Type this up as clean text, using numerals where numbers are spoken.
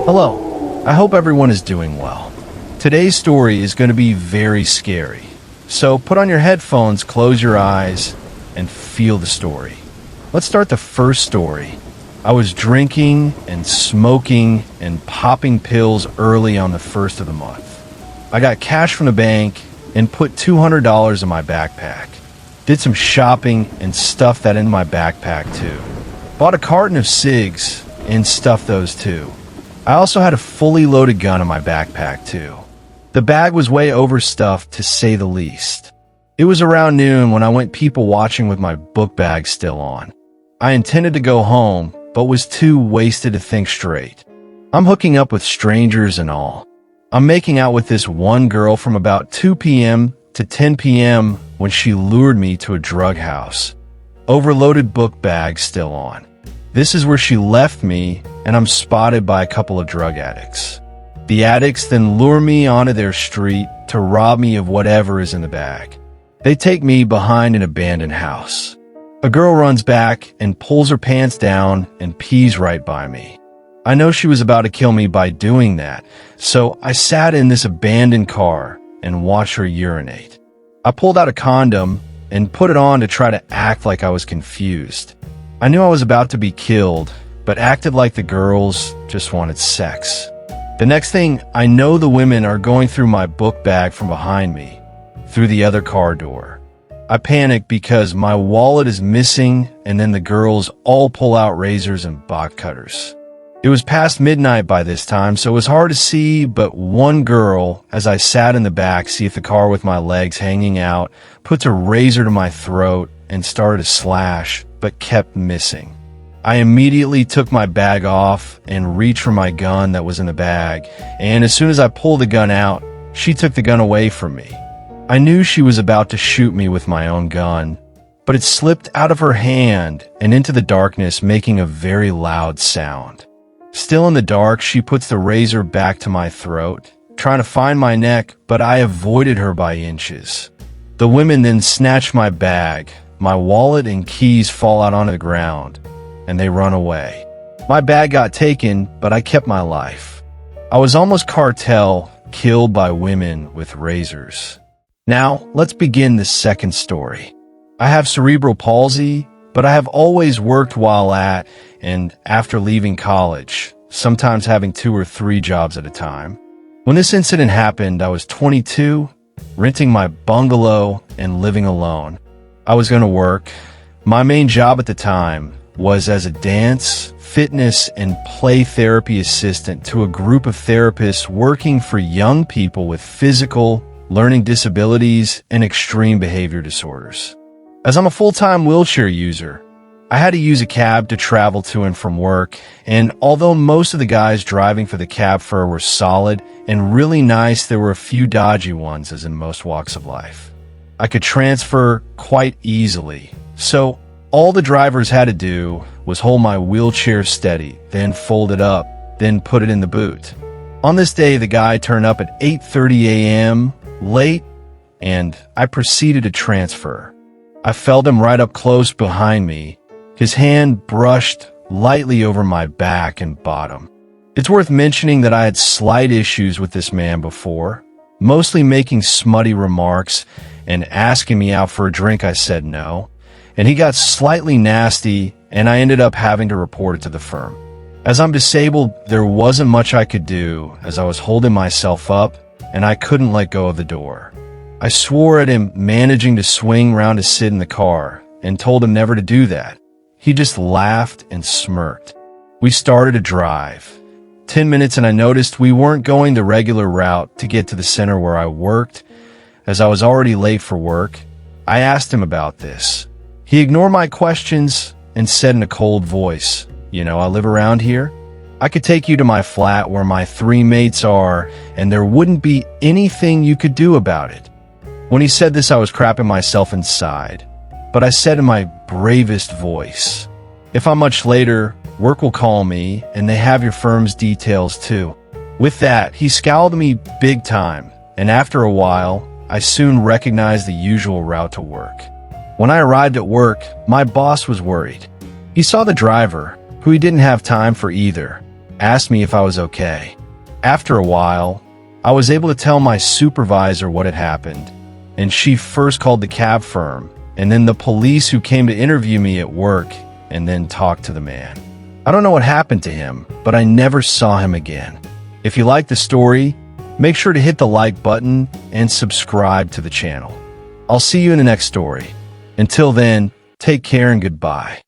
Hello, I hope everyone is doing well. Today's story is going to be very scary. So put on your headphones, close your eyes, and feel the story. Let's start the first story. I was drinking and smoking and popping pills early on the first of the month. I got cash from the bank and put $200 in my backpack. Did some shopping and stuffed that in my backpack too. Bought a carton of cigs and stuffed those too. I also had a fully loaded gun in my backpack too. The bag was way overstuffed to say the least. It was around noon when I went people watching with my book bag still on. I intended to go home, but was too wasted to think straight. I'm hooking up with strangers and all. I'm making out with this one girl from about 2 p.m. to 10 p.m. when she lured me to a drug house. Overloaded book bag still on. This is where she left me, and I'm spotted by a couple of drug addicts. The addicts then lure me onto their street to rob me of whatever is in the bag. They take me behind an abandoned house. A girl runs back and pulls her pants down and pees right by me. I know she was about to kill me by doing that, so I sat in this abandoned car and watched her urinate. I pulled out a condom and put it on to try to act like I was confused. I knew I was about to be killed, but acted like the girls just wanted sex. The next thing I know, the women are going through my book bag from behind me, through the other car door. I panic because my wallet is missing, and then the girls all pull out razors and box cutters. It was past midnight by this time, so it was hard to see, but one girl, as I sat in the back seat of the car with my legs hanging out, puts a razor to my throat and started to slash, but kept missing. I immediately took my bag off and reached for my gun that was in the bag, and as soon as I pulled the gun out, she took the gun away from me. I knew she was about to shoot me with my own gun, but it slipped out of her hand and into the darkness, making a very loud sound. Still in the dark, she puts the razor back to my throat, trying to find my neck, but I avoided her by inches. The women then snatch my bag. My wallet and keys fall out onto the ground, and they run away. My bag got taken, but I kept my life. I was almost cartel, killed by women with razors. Now, let's begin the second story. I have cerebral palsy, but I have always worked while at and after leaving college, sometimes having 2 or 3 jobs at a time. When this incident happened, I was 22, renting my bungalow and living alone. I was going to work. My main job at the time was as a dance, fitness, and play therapy assistant to a group of therapists working for young people with physical, learning disabilities, and extreme behavior disorders. As I'm a full-time wheelchair user, I had to use a cab to travel to and from work, and although most of the guys driving for the cab fare were solid and really nice, there were a few dodgy ones, as in most walks of life. I could transfer quite easily, so all the drivers had to do was hold my wheelchair steady, then fold it up, then put it in the boot. On this day, the guy turned up at 8:30 a.m., late, and I proceeded to transfer. I felt him right up close behind me. His hand brushed lightly over my back and bottom. It's worth mentioning that I had slight issues with this man before, mostly making smutty remarks and asking me out for a drink. I said no, and he got slightly nasty, and I ended up having to report it to the firm. As I'm disabled, there wasn't much I could do, as I was holding myself up, and I couldn't let go of the door. I swore at him, managing to swing round to sit in the car, and told him never to do that. He just laughed and smirked. We started to drive. 10 minutes and I noticed we weren't going the regular route to get to the center where I worked, as I was already late for work. I asked him about this. He ignored my questions and said in a cold voice, "You know, I live around here. I could take you to my flat where my 3 mates are, and there wouldn't be anything you could do about it." When he said this, I was crapping myself inside, but I said in my bravest voice, "If I'm much later, work will call me, and they have your firm's details too." With that, he scowled at me big time, and after a while, I soon recognized the usual route to work. When I arrived at work, my boss was worried. He saw the driver, who who he didn't have time for either, asked me if I was okay. After a while, I was able to tell my supervisor what had happened, and she first called the cab firm, and then the police who came to interview me at work, and then talked to the man. I don't know what happened to him, but I never saw him again. If you like the story, make sure to hit the like button and subscribe to the channel. I'll see you in the next story. Until then, take care and goodbye.